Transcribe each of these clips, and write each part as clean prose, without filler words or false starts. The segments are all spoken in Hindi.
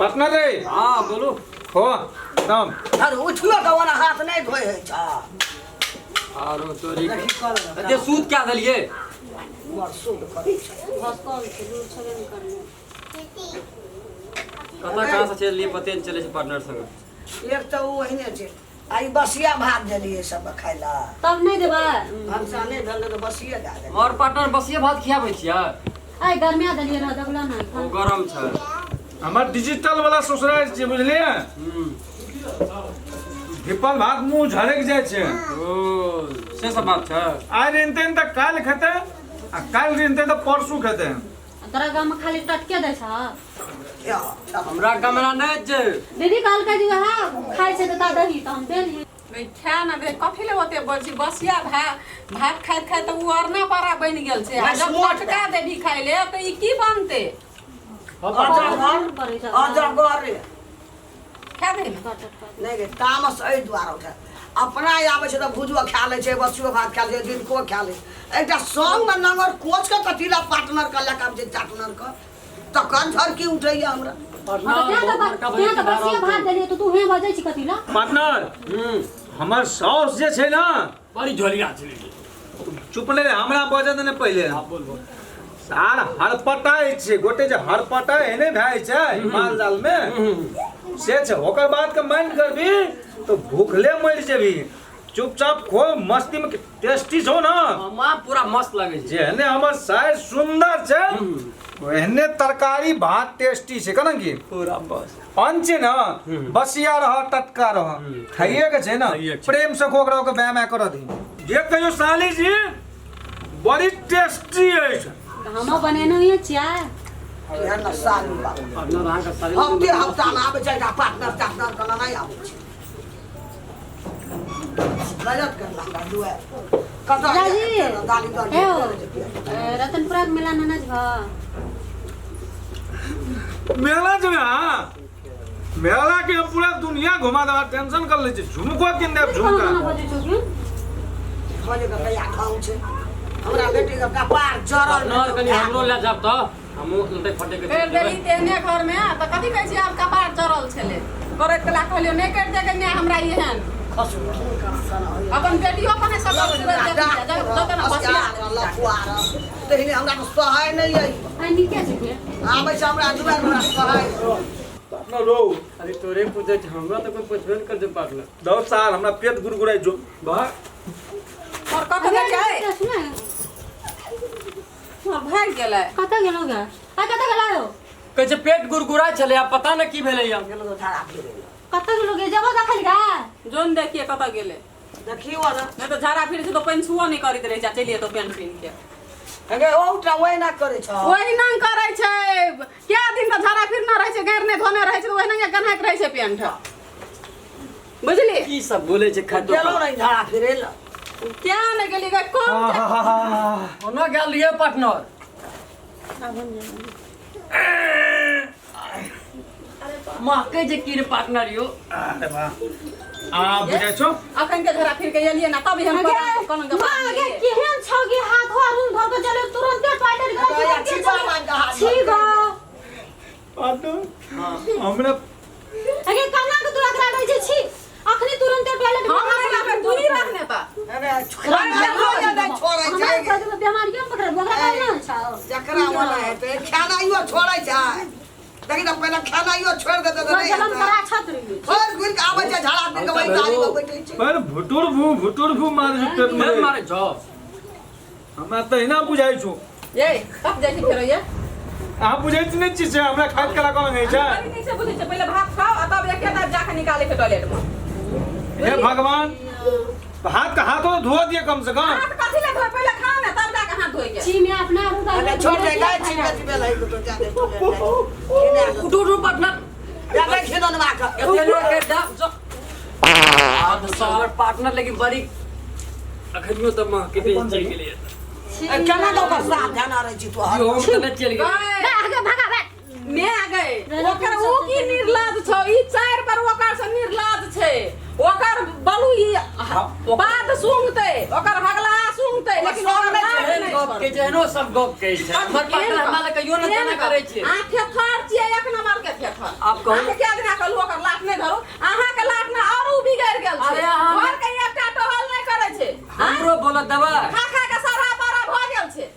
पार्टनर रे हां बोलो हो दम अरे उठियो तो वाला हाथ नहीं धोए है छा आरो तोरी ते सूद क्या दलिए मर सूद करे छा भस्कल के दूर छबे न करने कहाँ से चल लिए पते न चले पार्टनर संग एक तो वहीने छे आई बसिया भात देलिए सब खाइला तब नहीं देबा हमसा नहीं धल तो बसिया दे दे और पार्टनर बसिए भात खियाबै छिया आई गर्मिया दलिए रह दगला ना ओ गरम छ हमार डिजिटल वाला ससुराल छे बुझलिए धिपल भात मुंह झड़क जाय छे ओ से सब बात छ आज रेनते त काल खेते आ काल रेनते त परसू खेते तोरा गांव में खाली टटके दै छ क्या हमरा गमला नै जे दीदी काल का जी हां खाइ छै त ता दही त हम देली खा ना दे कथी ले होते बची बसिया भात खाइत खाइत तो अरना पारा बन गेल छै आ जब टटका देबी खाइ ले त ई की बनते अजगर रे खा दे नहीं गे तामस ए द्वारा उठा अपना आवे छै त भुजुआ खा ले छै बसियो भात खा ले दिन को खा ले एकटा संग में नंगर कोच के कथिला पार्टनर का लका जे पार्टनर का त कंधर की उठैया हमरा बसिया भात देलिए तो तू हे बजै छी कथिला पार्टनर हमर साउस जे छै ना बड़ी झोलिया छली चुप ले हमरा बजे देने पहिले बोल बोल सार हड़पटाई छे गोटे जे हड़पटाई है ने भाई छै माल जाल में से छै ओकर बाद के माइंड करबी तो भूखले मर जेबी चुपचाप खो मस्ती में टेस्टी छो ना मां पूरा मस्त लागे छै जेहने हमर साइज सुंदर छै ओहने तरकारी भात टेस्टी छै कना की पूरा बस अंचे ना बसिया रह टटका रह खाइए के छै ना प्रेम से खोकरा के बैमा कर दी जे कहियो साली जी बड़ी टेस्टी है हम बनेने हुए छिया या न साली बा पार्टनर रहा का सारी हम के हफ्ता में आवे छै पार्टनर करना नहीं आवे छै गलत कर ला दुआ कत राजी दाली कर ए रतनपुरा के मेला ननज भ मेला जो हां मेला के हम पूरा दुनिया घुमा दवा टेंशन कर ले छै झुमको किन देब झुमका बजै छौ कि खोजे के कया खाऊ छै हमरा बेटी के कपार जरल पार्टनर कनी हमरो ले जाब त हमो लते फटे के फेर देली तेने घर में त कथी कहै छी आब कपार जरल छले करे के ला कहलियो नहीं कर दे के ने हमरा एहन खसु अपन बेटियो अपने सब जतन बसिया तेहने हमरा तो सहाय नहीं आई आई नीके छै के आबै छै हमरा दुआर हमरा सहाय पार्टनर रो अरे तोरे पूछे छ हमरा त कोई पूछबे न कर दे पार्टनर 10 साल हमरा पेट गुरगुराई जो बा और कथी कहै छै सुना और भाग गेलै कत गेलो गे आ कत गेलो कहै छै पेट गुरगुरा छले आ पता न की भेलै या गेलो तो धारा फिरे कत गेलो गे जब देखल गा जोन देखिए कत गेलै देखियो ना नहीं तो झाड़ा फिर से तो पेन छुओ नहीं करित रहे जा चलिए तो पेन पीन के अगे ओटा ओइ ना करे छ ओही नहीं करे छै क्या दिन का झाड़ा फिर ना रहे छै घर ने धोने रहे छै तो ओही नहीं गन्हा के रहे छै पेंट बुझली की सब बोले छै खातो गेलो नहीं धारा फिरे ल क्या नहीं गेली गे कौन ओना गेल लिए पार्टनर मां के जे की रे पार्टनर यो अरे वाह आ बुझै छो अखन के झाड़ा फिर के एलिए ना तब हम कोनो के बात गे नहीं केहन छौ गे हाथ हारून धर के चले तुरंत टॉयलेट गया छिपा मान का हाथ छी गो पार्टनर हमरा अगे कन्ना के तू एकरा दै छी अखनी तुरंत टॉयलेट हम हमरा पे दूरी रखने ता अरे छोड़ा छोड़ै छै हमरा बीमारी के पकड़ बोकरा ना छौ जकरा वाला है ते खाना यो छोड़ै छै देखि त पहिने खाना यो छोड़ देते त नहीं जलन करा छत रही और गुल के आबै छै झाड़ा फिर के वही गाड़ी में बैठै छै पर भुटुर भू मार जो पेट में मारे छ हमरा तहिना बुझाइ छो ये कब जैसी फिर ये आ बुझै छी नहीं छी हमरा खाद कला कोन गई छै नहीं से बुझे छै पहले भात खाओ आ तब एक एक जाके निकाले के टॉयलेट में हे भगवान हाथ का हाथों धो दिए कम से कम हाथ कथी ले धोए पहले खा ना तब जाके हाथ धोइए छी में अपना रुका अरे छोड़ दे गाय छिपे छिपे लाई तो जाने उठो पार्टनर जाके खेदन माका एते के दा आज सार पार्टनर लेकिन बड़ी अखनियो त मां के बेच चल गेलै केना तो कर साथ ध्यान रहे छी तो यो हम त न चल गेलै आगे भागा बे मैं आ गए ओकर ओ की निर्लज छ ई चार पर ओकर से निर्लज छै ओकर बलु ई बात सुनते ओकर हगला सुनते लेकिन ओकर गप के जेहनो सब गप कहै छै हमर पार्टनर हमरा कहियो न तना करै छै आंखे फाड़ छिए एक नंबर के थे पर आप कहू। अहाँ क्या दिन कहलू ओकर लात नहीं धरू अहाँ के लात में औरो बिगड़ गेल छै अरे हम- घर के एकटा टहल नहीं करे छै हमरो बोलत दबा खा खा के सारा पारा भ गेल छै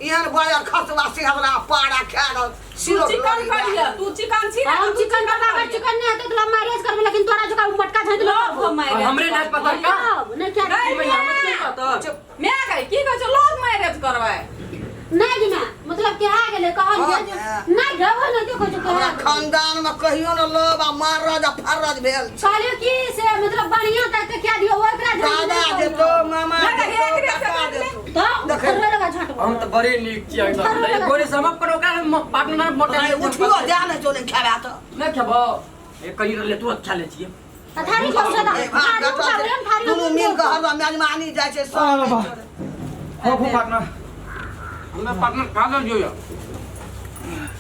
एहन बड़ा खसवासी हमरा पाड़ा खा गल तू सिरो चिकन खा लिया तू चिकन छी ना हम चिकन बनावे चिकन नहीं है तो तुला मैरिज करबे लेकिन तोरा जो का मटका छै तो लोग मैरिज हमरे नहीं पता का नहीं क्या नहीं, भैया हमरे नहीं पता मैं कहे की कहै छै लोग मैरिज करबै नहीं जी ना मतलब के आ गेले कहल हाँ, जे हाँ। नहीं रहो न देखो जो हमरा कह खानदान में कहियो न लोग आ मारद आ फरद भेल छै। कहलियो की से मतलब बढ़िया तक क्या दियो ओकरा दादा देतो मामा नहीं, देतो एक दिन काका से देतो तो देखै। खरवे लगा झटवा हम तो बड़े नीक छी एकदम एक गोरे समप करो का पार्टनर मोटे नहीं उठियो जा ने जो ने खाबा तो नहीं खेबो एक कहीं रहले तुरंत खा ले छिए थारी कौन सा ए भाग थारी बेटा दुनू मिल के हरदम मेजमानी जाय छै अरे सब वाह हो पार्टनर हमरा पार्टनर खा गल जो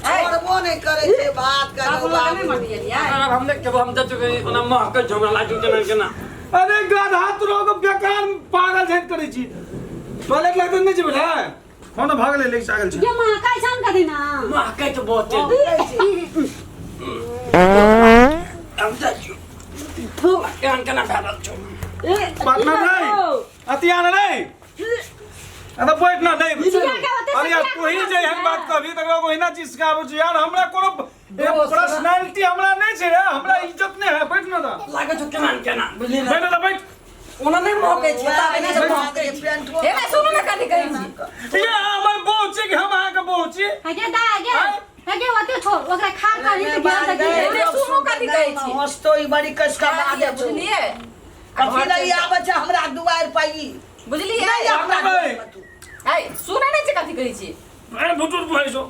छोड़बो नहीं करे छै बात आप करो लोग नहीं मटियलिया हम देख के हम जा चुके ओना महक झगड़ा लागू जना केना अरे गधा तू लोग बेकार पागल झट करे छी टॉयलेट लगते नहीं छी बेटा फोन भागले लेके चागल छी ये मां का छान कर देना महक तो बहुत हम जा छु तू केन केना भागल छु पार्टनर नहीं अतियान नहीं अरे बैठ ना नहीं अरे यार तू ही जे हम बात कभी तक लोग हिना चीज का आबो यार हमरा कोनो पर्सनालिटी हमरा नहीं छै रे हमरा इज्जत नहीं है बैठ ना दा लागे छु केना बुझली ना बैठ ना बैठ ओना नहीं महके छी ताबे नहीं से महके ए मैं सुनो ना कथी कहै छी ये हमर बहु छी कि हम अहाँ के बहु छी हगे दा हगे होते छोड़ ओकरा खा कर ही तो गया ए मैं सुनो कथी कहै छी हस्तो ई बड़ी कस का बात है बुझलिए कथी नहीं आबै छै हमरा दुआर पाई बुझलिए नहीं हमरा नहीं। दुआर पर तू। ए सुनै नहीं छी कथी कहै छी अरे भुटुर भइसो